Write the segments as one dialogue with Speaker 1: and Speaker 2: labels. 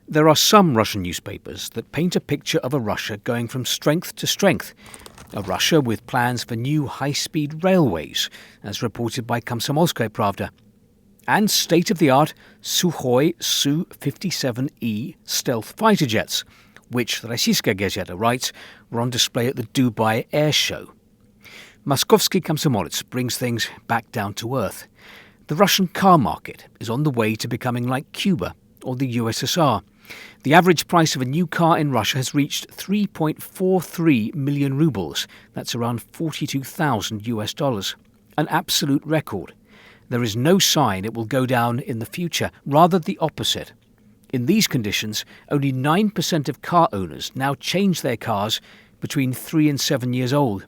Speaker 1: There are some Russian newspapers that paint a picture of a Russia going from strength to strength. A Russia with plans for new high-speed railways, as reported by Komsomolskaya Pravda. And state-of-the-art Sukhoi Su-57E stealth fighter jets, which, the Rossiyskaya Gazeta writes, were on display at the Dubai Air Show. Moskovsky Komsomolets brings things back down to earth. The Russian car market is on the way to becoming like Cuba or the USSR. The average price of a new car in Russia has reached 3.43 million rubles. That's around $42,000. An absolute record. There is no sign it will go down in the future, rather the opposite. In these conditions, only 9% of car owners now change their cars between 3 and 7 years old.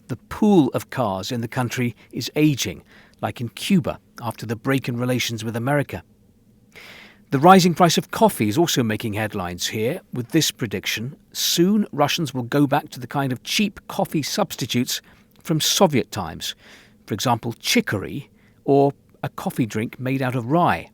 Speaker 1: The pool of cars in the country is ageing, like in Cuba after the break in relations with America. The rising price of coffee is also making headlines here with this prediction: soon Russians will go back to the kind of cheap coffee substitutes from Soviet times, for example chicory or a coffee drink made out of rye.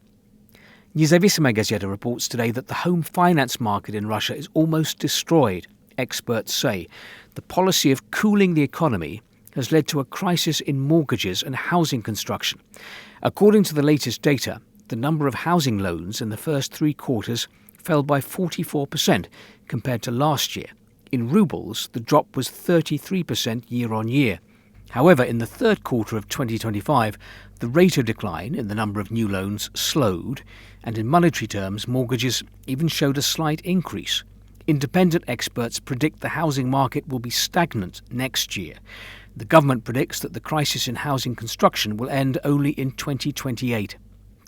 Speaker 1: Nezavisima Gazeta reports today that the home finance market in Russia is almost destroyed, experts say. The policy of cooling the economy has led to a crisis in mortgages and housing construction. According to the latest data, the number of housing loans in the first 3 quarters fell by 44% compared to last year. In rubles, the drop was 33% year on year. However, in the third quarter of 2025, the rate of decline in the number of new loans slowed, and in monetary terms, mortgages even showed a slight increase. Independent experts predict the housing market will be stagnant next year. The government predicts that the crisis in housing construction will end only in 2028.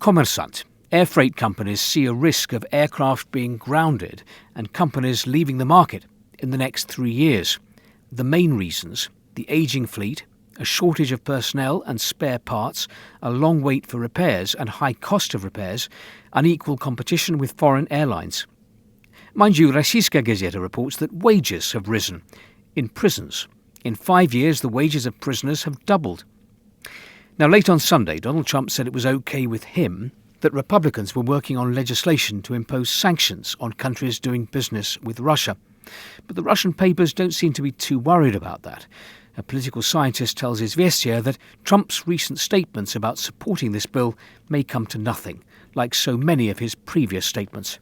Speaker 1: Kommersant. Air freight companies see a risk of aircraft being grounded and companies leaving the market in the next 3 years. The main reasons: the ageing fleet, a shortage of personnel and spare parts, a long wait for repairs and high cost of repairs, unequal competition with foreign airlines. Mind you, Rossiyskaya Gazeta reports that wages have risen in prisons. In 5 years, the wages of prisoners have doubled. Now, late on Sunday, Donald Trump said it was okay with him that Republicans were working on legislation to impose sanctions on countries doing business with Russia. But the Russian papers don't seem to be too worried about that. A political scientist tells Izvestia that Trump's recent statements about supporting this bill may come to nothing, like so many of his previous statements.